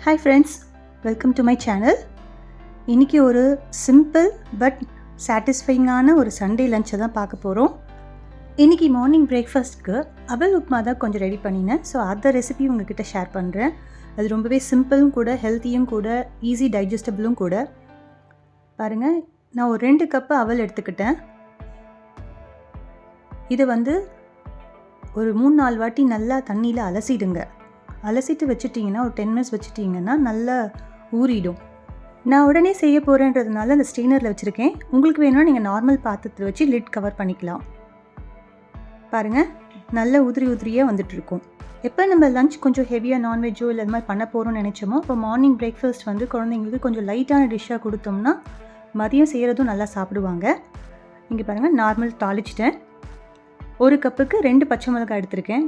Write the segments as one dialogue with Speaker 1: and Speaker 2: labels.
Speaker 1: Hi friends, welcome to my channel. இன்றைக்கி ஒரு simple but சாட்டிஸ்ஃபைங்கான ஒரு சண்டே லஞ்சை தான் பார்க்க போகிறோம். இன்றைக்கி மார்னிங் பிரேக்ஃபாஸ்ட்க்கு அவல் உப்மா தான் கொஞ்சம் ரெடி பண்ணினேன். ஸோ அந்த ரெசிபி உங்ககிட்ட ஷேர் பண்ணுறேன். அது ரொம்பவே சிம்பிளும் கூட, ஹெல்த்தியும் கூட, ஈஸி டைஜஸ்டபிளும் கூட. பாருங்கள், நான் ஒரு 2 கப்பு அவல் எடுத்துக்கிட்டேன். இதை ஒரு 3-4 வாட்டி நல்லா தண்ணியில் அலசிடுங்க. அலசிட்டு வச்சுட்டிங்கன்னா ஒரு 10 மினிட்ஸ் வச்சுட்டிங்கன்னா நல்லா ஊறிடும். நான் உடனே செய்ய போகிறேன்றதுனால அந்த ஸ்ட்ரெயினரில் வச்சுருக்கேன். உங்களுக்கு வேணும்னா நீங்கள் நார்மல் பாத்திரத்தில் வச்சு லிட் கவர் பண்ணிக்கலாம். பாருங்கள், நல்ல உதிரியாக வந்துட்டுருக்கும். எப்போ நம்ம லஞ்ச் கொஞ்சம் ஹெவியாக நான்வெஜ்ஜோ இல்லை அது மாதிரி பண்ண போகிறோம்னு நினச்சோமோ, இப்போ மார்னிங் பிரேக்ஃபாஸ்ட் குழந்தைங்களுக்கு கொஞ்சம் லைட்டான டிஷ்ஷாக கொடுத்தோம்னா மதியம் செய்கிறதும் நல்லா சாப்பிடுவாங்க. இங்கே பாருங்கள், நார்மல் தாளிச்சிட்டேன். 1 கப்புக்கு 2 பச்சை மிளகாய் எடுத்திருக்கேன்,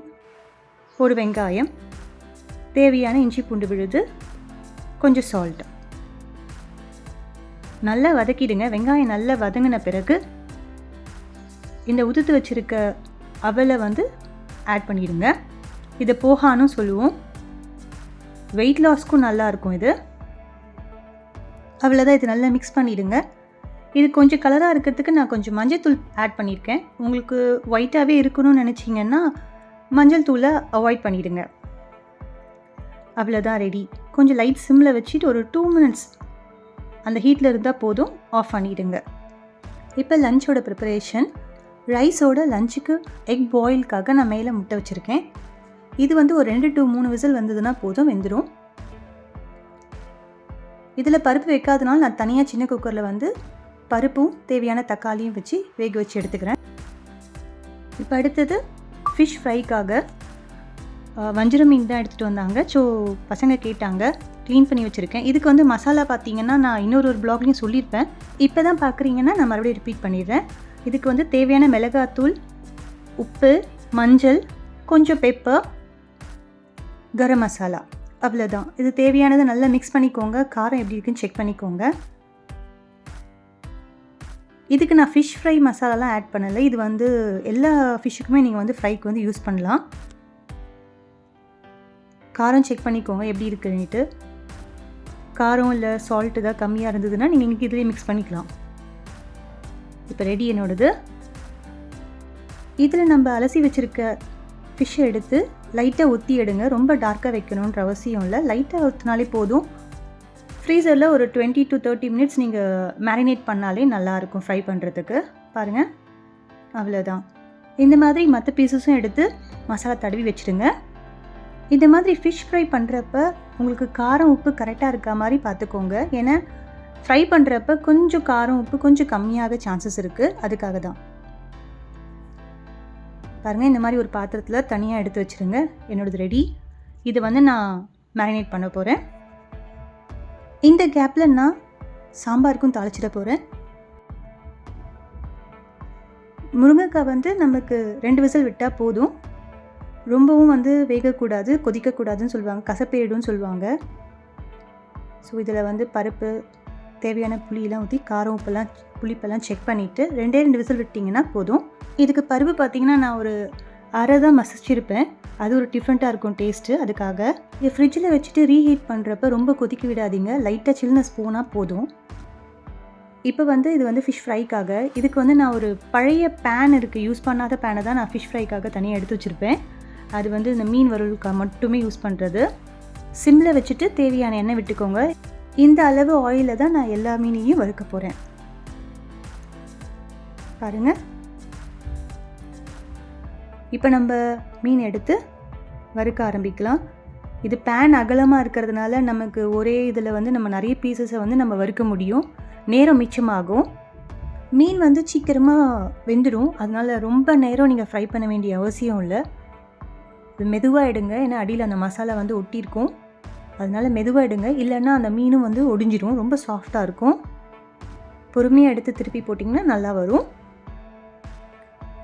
Speaker 1: 1 வெங்காயம், தேவையான இஞ்சி பூண்டு விழுது, கொஞ்சம் சால்ட். நல்லா வதக்கிடுங்க. வெங்காயம் நல்லா வதங்கின பிறகு இந்த உதுத்து வச்சுருக்க அவலை ஆட் பண்ணிடுங்க. இதை போஹான்னு சொல்லுவோம். வெயிட் லாஸ்க்கும் நல்லாயிருக்கும் இது. அவ்வளோதான், இது நல்லா மிக்ஸ் பண்ணிவிடுங்க. இது கொஞ்சம் கலராக இருக்கிறதுக்கு நான் கொஞ்சம் மஞ்சள் தூள் ஆட் பண்ணியிருக்கேன். உங்களுக்கு ஒயிட்டாகவே இருக்கணும்னு நினச்சிங்கன்னா மஞ்சள் தூளை அவாய்ட் பண்ணிவிடுங்க. அவ்வளோதான், ரெடி. கொஞ்சம் லைட் சிம்மில் வச்சுட்டு ஒரு 2 மினிட்ஸ் அந்த ஹீட்டில் இருந்தால் போதும், ஆஃப் பண்ணிவிடுங்க. இப்போ லஞ்சோட ப்ரிப்பரேஷன். ரைஸோட லஞ்சுக்கு எக் பாயிலுக்காக நான் மேலே முட்டை வச்சுருக்கேன். இது ஒரு 2 to 3 விசில் வந்ததுன்னா போதும், வெந்துடும். இதில் பருப்பு வைக்காதனால நான் தனியாக சின்ன குக்கரில் பருப்பும் தேவையான தக்காளியும் வச்சு வேக வச்சு எடுத்துக்கிறேன். இப்போ அடுத்தது ஃபிஷ் ஃப்ரைக்காக வஞ்சரம் மீன் தான் எடுத்துகிட்டு வந்தாங்க. ஸோ பசங்க கேட்டாங்க, க்ளீன் பண்ணி வச்சுருக்கேன். இதுக்கு மசாலா பார்த்தீங்கன்னா நான் இன்னொரு ப்ளாக்லையும் சொல்லியிருப்பேன். இப்போ தான் பார்க்குறீங்கன்னா நான் மறுபடியும் ரிப்பீட் பண்ணிடுறேன். இதுக்கு தேவையான மிளகாத்தூள், உப்பு, மஞ்சள், கொஞ்சம் பெப்பர், கரம் மசாலா, அவ்வளோதான். இது தேவையானதை நல்லா மிக்ஸ் பண்ணிக்கோங்க. காரம் எப்படி இருக்குன்னு செக் பண்ணிக்கோங்க. இதுக்கு நான் ஃபிஷ் ஃப்ரை மசாலாலாம் ஆட் பண்ணலை. இது எல்லா ஃபிஷ்ஷுக்குமே நீங்கள் ஃப்ரைக்கு யூஸ் பண்ணலாம். காரம் செக் பண்ணிக்கோங்க எப்படி இருக்குன்னுட்டு. காரம் இல்லை சால்ட் ஏதாவது கம்மியாக இருந்ததுன்னா நீங்கள் இன்றைக்கி இதிலே மிக்ஸ் பண்ணிக்கலாம். இப்போ ரெடி என்னோடது. இதில் நம்ம அலசி வச்சுருக்க ஃபிஷ்ஷை எடுத்து லைட்டாக ஊற்றி எடுங்க. ரொம்ப டார்க்காக வைக்கணுன்ற அவசியம் இல்லை, லைட்டாக ஊற்றினாலே போதும். ஃப்ரீசரில் ஒரு 20 to 30 மினிட்ஸ் நீங்கள் மேரினேட் பண்ணாலே நல்லாயிருக்கும் ஃப்ரை பண்ணுறதுக்கு. பாருங்கள், அவ்வளோதான். இந்த மாதிரி மற்ற பீசஸும் எடுத்து மசாலா தடவி வச்சுடுங்க. இந்த மாதிரி ஃபிஷ் ஃப்ரை பண்ணுறப்ப உங்களுக்கு காரம் உப்பு கரெக்டாக இருக்க மாதிரி பார்த்துக்கோங்க. ஏன்னா ஃப்ரை பண்ணுறப்ப கொஞ்சம் காரம் உப்பு கொஞ்சம் கம்மியாக சான்சஸ் இருக்குது, அதுக்காக தான். பாருங்கள், இந்த மாதிரி ஒரு பாத்திரத்தில் தனியாக எடுத்து வச்சுருங்க. என்னோடது ரெடி. இது நான் மேரினேட் பண்ண போகிறேன். இந்த கேப்பில் நான் சாம்பாருக்கும் தாளிச்சிட போகிறேன். முருங்கைக்காய் நமக்கு 2 விசில் விட்டால் போதும். ரொம்பவும் வேகக்கூடாது, கொதிக்கக்கூடாதுன்னு சொல்லுவாங்க, கசப்பேடுன்னு சொல்லுவாங்க. ஸோ இதில் பருப்பு, தேவையான புளியெல்லாம் ஊற்றி காரம் புளிப்பெல்லாம் செக் பண்ணிவிட்டு 2 விசில் விட்டிங்கன்னா போதும். இதுக்கு பருப்பு பார்த்திங்கன்னா நான் ஒரு அரை தான் மசிச்சிருப்பேன். அது ஒரு டிஃப்ரெண்ட்டாக இருக்கும் டேஸ்ட்டு. அதுக்காக இதை ஃப்ரிட்ஜில் வச்சுட்டு ரீஹீட் பண்ணுறப்ப ரொம்ப கொதிக்க விடாதீங்க. லைட்டாக சில்னஸ் போனால் போதும். இப்போ இது ஃபிஷ் ஃப்ரைக்காக இதுக்கு நான் ஒரு பழைய பேன் இருக்குது, யூஸ் பண்ணாத பேனை தான் நான் ஃபிஷ் ஃப்ரைக்காக தனியாக எடுத்து வச்சுருப்பேன். அது இந்த மீன் வறுவலுக்காக மட்டுமே யூஸ் பண்ணுறது. சிம்மில் வச்சுட்டு தேவையான எண்ணெய் விட்டுக்கோங்க. இந்த அளவு ஆயிலில் தான் நான் எல்லா மீனையும் வறுக்க போகிறேன். பாருங்கள், இப்போ நம்ம மீன் எடுத்து வறுக்க ஆரம்பிக்கலாம். இது பேன் அகலமாக இருக்கிறதுனால நமக்கு ஒரே இதில் நம்ம நிறைய பீசஸை நம்ம வறுக்க முடியும். நேரம் மிச்சமாகும். மீன் சீக்கிரமாக வெந்துடும். அதனால் ரொம்ப நேரம் நீங்கள் ஃப்ரை பண்ண வேண்டிய அவசியம் இல்லை. இது மெதுவாக எடுங்க, ஏன்னா அடியில் அந்த மசாலா ஒட்டியிருக்கும். அதனால் மெதுவாக எடுங்க, இல்லைன்னா அந்த மீனும் ஒடிஞ்சிடும். ரொம்ப சாஃப்டாக இருக்கும். பொறுமையாக எடுத்து திருப்பி போட்டிங்கன்னா நல்லா வரும்.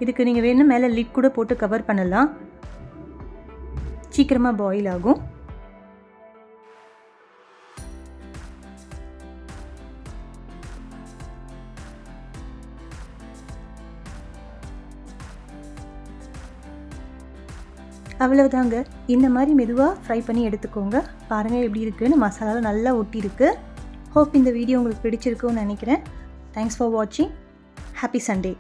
Speaker 1: இதுக்கு நீங்கள் வேணும் மேலே லிட் கூட போட்டு கவர் பண்ணலாம், சீக்கிரமாக பாயில் ஆகும். அவ்வளவுதாங்க. இந்த மாதிரி மெதுவாக ஃப்ரை பண்ணி எடுத்துக்கோங்க. பாருங்கள் எப்படி இருக்குன்னு, மசாலாலாம் நல்லா ஒட்டியிருக்கு. ஹோப் இந்த வீடியோ உங்களுக்கு பிடிச்சிருக்குன்னு நினைக்கிறேன். தேங்க்ஸ் ஃபார் வாட்சிங். Happy Sunday.